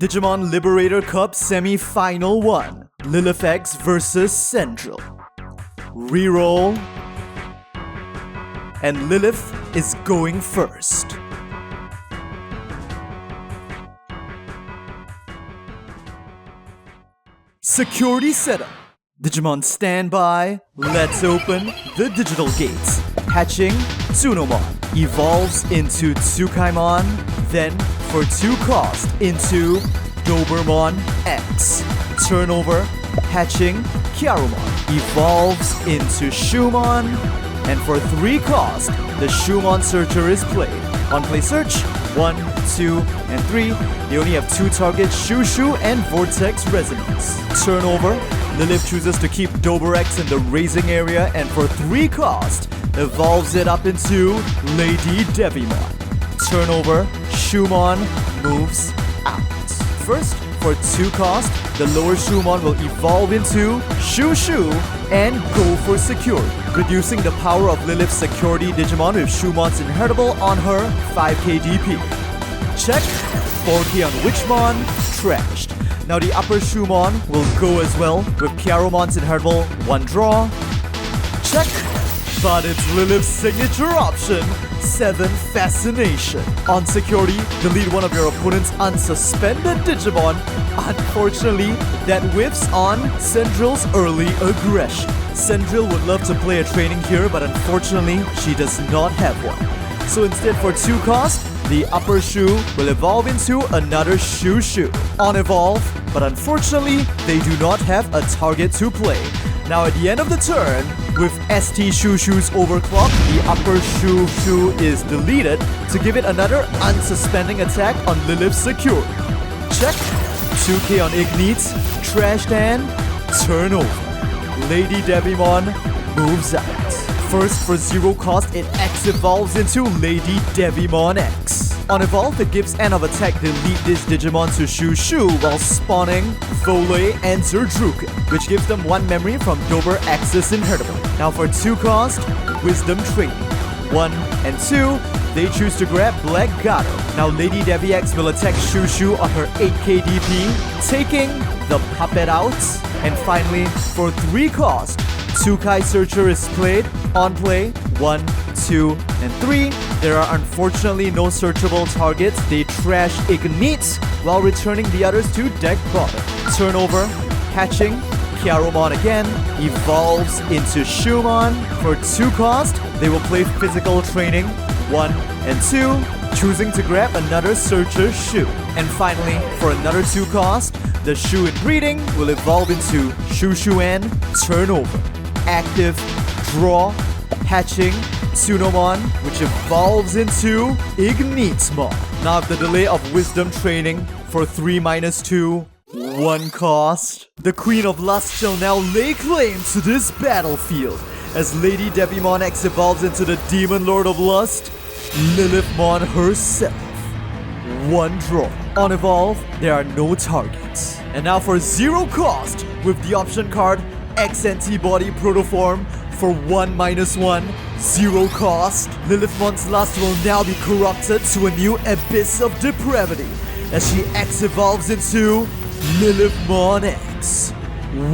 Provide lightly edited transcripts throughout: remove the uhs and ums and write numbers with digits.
Digimon Liberator Cup Semifinal 1, Lilith X vs Cendrill. Reroll. And Lilith is going first. Security setup. Digimon standby. Let's open the digital gates. Hatching, Tsunomon evolves into Tsukaimon, then for 2 cost into Dobermon X. Turnover, hatching, Kyarumon evolves into Shumon, and for 3 cost, the Shumon Searcher is played. On play search, 1, 2, and 3, they only have 2 targets, Shushu and Vortex Resonance. Turnover, Lilith chooses to keep Dober X in the raising area, and for 3 cost, evolves it up into Lady Devimon. Turnover, Shumon moves out. First, for 2 cost, the lower Shumon will evolve into Shushu and go for security, reducing the power of Lilith's security Digimon with Shumon's inheritable on her 5k DP. Check, 4k on Witchmon, trashed. Now the upper Shumon will go as well with Kyarumon's inheritable 1 draw. Check, but it's Lilith's signature option, 7 Fascination. On security, delete one of your opponent's unsuspended Digimon. Unfortunately, that whiffs on Cendrill's early aggression. Cendrill would love to play a training here, but unfortunately, she does not have one. So instead, for 2 cost, the upper Shu will evolve into another Shushu. On evolve, but unfortunately, they do not have a target to play. Now at the end of the turn, with ST Shushu's overclock, the upper Shushu is deleted to give it another unsuspending attack on Lilith's security. Check, 2k on Ignites, trashed and turnover. Lady Devimon moves out. First, for 0 cost, it X evolves into Lady Devimon X. On evolve, it gives end of attack delete this Digimon to Shushu while spawning Volei and Zerdruken, which gives them 1 memory from Dober X's inheritable. Now for 2 cost, Wisdom Training. 1 and 2, they choose to grab Black Gato. Now Lady Devi X will attack Shushu on her 8k DP, taking the puppet out. And finally, for 3 cost, Tsukai Searcher is played. On play, 1, 2, and 3. There are unfortunately no searchable targets. They trash Ignite while returning the others to deck bottom. Turnover, hatching, Kyarumon again, evolves into Shumon. For 2 cost, they will play Physical Training, 1 and 2, choosing to grab another Searcher Shu. And finally, for another 2 cost, the Shu in breeding will evolve into Shushu and Turnover. Active, draw, hatching, Tsunomon, which evolves into Ignitesmon. Now the delay of Wisdom Training for 3-2, 1 cost. The Queen of Lust shall now lay claim to this battlefield as Lady Devimon X evolves into the Demon Lord of Lust, Lilithmon herself. 1 draw. On evolve, there are no targets. And now for 0 cost, with the option card X Antibody Protoform for 1-1, 0 cost, Lilithmon's Lust will now be corrupted to a new abyss of depravity as she X evolves into Lilithmon X.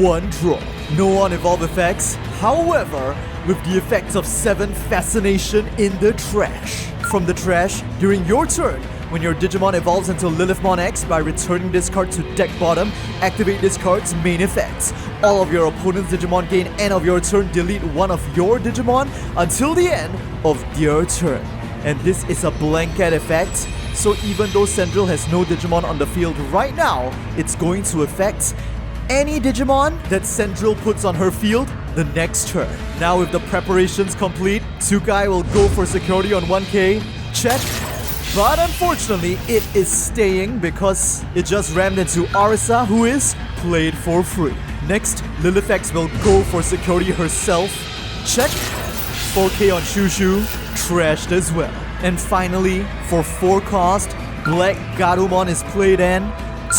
1 draw. No on evolve effects, however, with the effects of 7 Fascination in the trash. From the trash, during your turn, when your Digimon evolves into Lilithmon X by returning this card to deck bottom, activate this card's main effects. All of your opponent's Digimon gain end of your turn, delete one of your Digimon until the end of their turn. And this is a blanket effect, so even though Cendrill has no Digimon on the field right now, it's going to affect any Digimon that Cendrill puts on her field the next turn. Now with the preparations complete, Tsukai will go for security on 1k, check. But unfortunately, it is staying because it just rammed into Arisa, who is played for free. Next, Lilith X will go for security herself. Check. 4k on Shushu, trashed as well. And finally, for 4 cost, Black Garumon is played and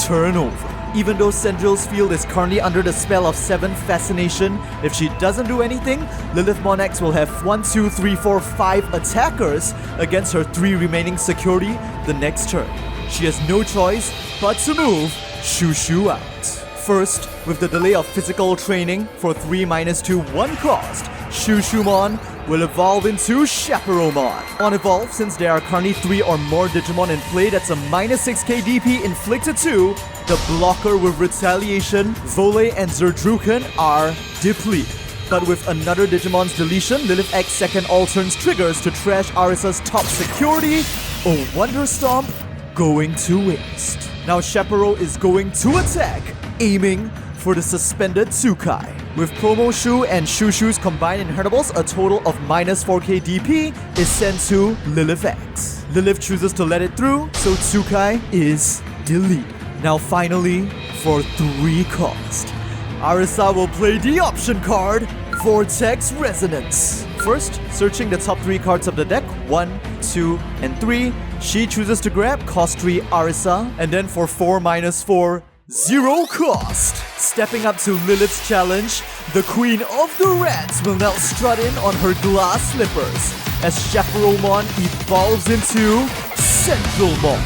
turnover. Even though Cendrill's field is currently under the spell of 7 Fascination, if she doesn't do anything, Lilithmon X will have 1, 2, 3, 4, 5 attackers against her 3 remaining security the next turn. She has no choice but to move Shushu out. First, with the delay of physical training for 3-2 1 cost, Shushumon will evolve into Chaperomon. On evolve, since there are currently 3 or more Digimon in play that's a -6k DP inflicted to, the blocker with Retaliation, Vole and Zerdruken are depleted. But with another Digimon's deletion, Lilith X second alterns triggers to trash Arisa's top security, a Wonder Stomp going to waste. Now Chaperone is going to attack, aiming for the suspended Tsukai. With Promo Shu and Shushu's combined inheritables, a total of -4k DP is sent to Lilith X. Lilith chooses to let it through, so Tsukai is deleted. Now finally, for 3 cost, Arisa will play the option card, Vortex Resonance. First, searching the top 3 cards of the deck, 1, 2, and 3, she chooses to grab cost 3 Arisa, and then for 4-4, 0 cost. Stepping up to Lilith's challenge, the Queen of the Rats will now strut in on her glass slippers as Chaperomon evolves into Cendrillmon.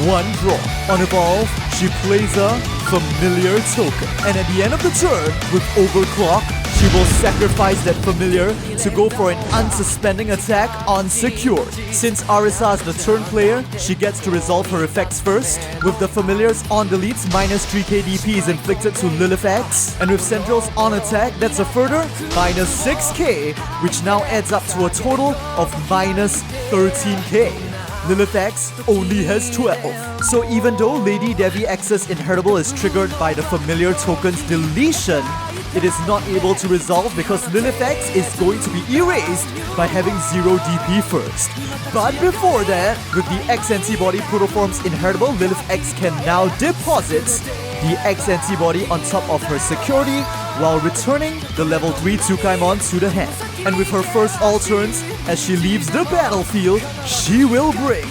1 draw. On evolve, she plays a familiar token. And at the end of the turn, with Overclock, she will sacrifice that familiar to go for an unsuspending attack on Secure. Since Arisa is the turn player, she gets to resolve her effects first. With the familiars on deletes, -3k DP is inflicted to Lilith X. And with Central's on attack, that's a further -6k, which now adds up to a total of -13k. Lilith X only has 12. So even though Lady Devi X's inheritable is triggered by the familiar token's deletion, it is not able to resolve because Lilith X is going to be erased by having 0 DP first. But before that, with the X antibody protoform's inheritable, Lilith X can now deposit the X antibody on top of her security while returning the level 3 Tsukaimon to the hand. And with her first all turns, as she leaves the battlefield, she will bring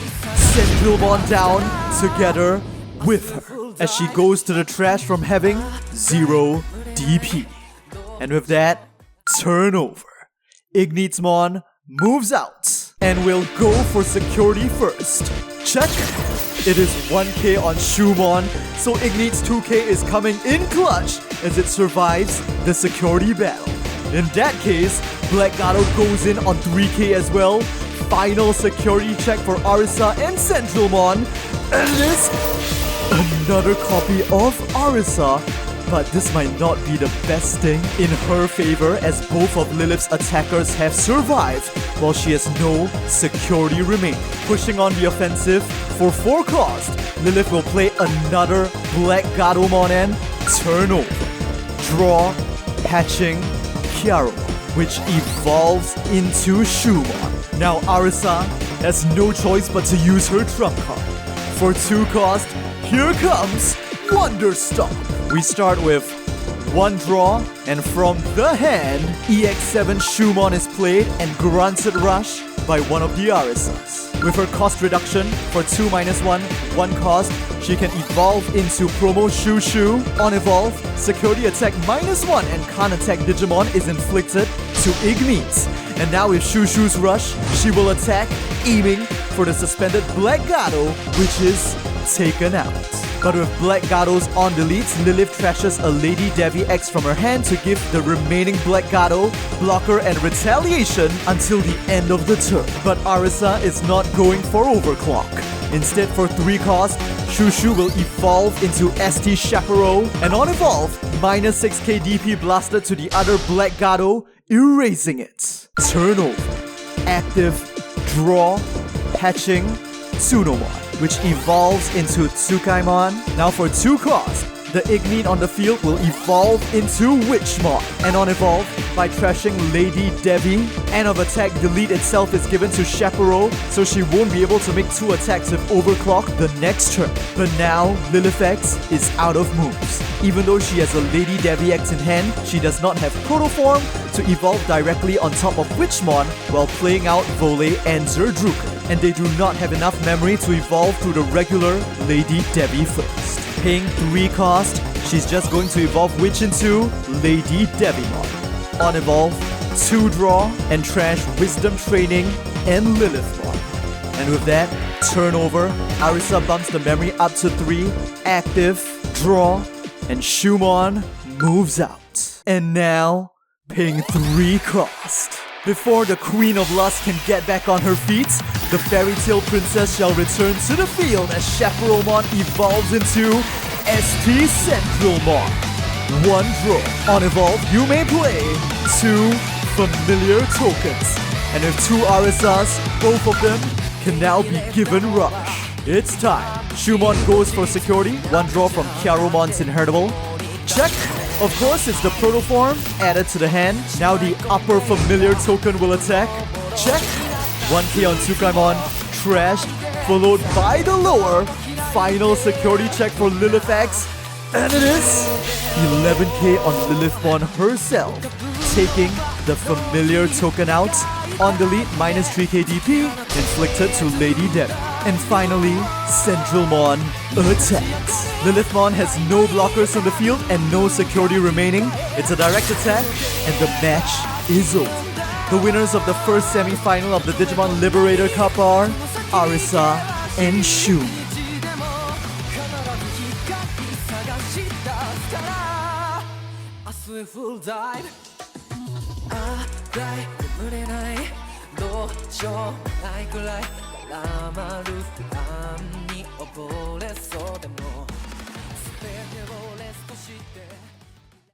Cendrillmon down together with her as she goes to the trash from having 0 DP. And with that, turn over. Ignitesmon moves out and will go for security first. Check! It is 1k on Shumon, so Ignites 2k is coming in clutch as it survives the security battle. In that case, Black Gato goes in on 3k as well. Final security check for Arisa and Cendrillmon. And it is another copy of Arisa. But this might not be the best thing in her favor as both of Lilith's attackers have survived while she has no security remaining. Pushing on the offensive for 4 cost, Lilith will play another Black Gatomon and turn over. Draw, hatching, Kyaro, which evolves into Shumon. Now Arisa has no choice but to use her trump card. For 2 cost, here comes Wonder Stomp. We start with 1 draw, and from the hand, EX7 Shumon is played and granted rush by one of the Arisas. With her cost reduction for 2-1, 1 cost, she can evolve into Promo Shushu. On evolve, security attack -1 and can't attack Digimon is inflicted to Ignites. And now with Shushu's rush, she will attack, aiming for the suspended Black Gato, which is taken out. But with Black Gatos on deletes, Lilith trashes a Lady Devi X from her hand to give the remaining Black Gato blocker and retaliation until the end of the turn. But Arisa is not going for overclock. Instead, for 3 cost, Shushu will evolve into ST Chaperone, and on evolve, -6k DP blasted to the other Black Gato, erasing it. Turn over. Active, draw, hatching, Tsunomon, which evolves into Tsukaimon. Now for 2 cost, the Ignite on the field will evolve into Witchmon. And on evolve, by trashing Lady Devi, end of attack delete itself is given to Chaperone, so she won't be able to make 2 attacks with Overclock the next turn. But now, Lilith X is out of moves. Even though she has a Lady Devi X in hand, she does not have Protoform to evolve directly on top of Witchmon while playing out Vole and Zerdruken. And they do not have enough memory to evolve through the regular Lady Devi first. Paying 3 cost, she's just going to evolve Witch into Lady Devimon. On evolve, 2 draw, and trash Wisdom Training and Lilithmon. And with that, Turnover. Arisa bumps the memory up to 3. Active. Draw. And Shumon moves out. And now, ping 3 cost. Before the Queen of Lust can get back on her feet, the fairy tale princess shall return to the field as Chaperonemon evolves into Cendrillmon. 1 draw. On evolve, you may play 2 familiar tokens. And with 2 Arisas, both of them can now be given rush. It's time. Shumon goes for security. 1 draw from Kyaromon's Inheritable. Check. Of course, it's the proto form added to the hand. Now the upper familiar token will attack. Check. 1k on Tsukaimon. Trashed. Followed by the lower. Final security check for Lilith X. And it is 11k on Lilithmon herself. Taking the familiar token out. On delete, minus 3k DP. Inflicted to Lady Dena. And finally, Cendrillmon attacks. Lilithmon has no blockers on the field and no security remaining. It's a direct attack, and the match is over. The winners of the first semi-final of the Digimon Liberator Cup are Arisa and Shun.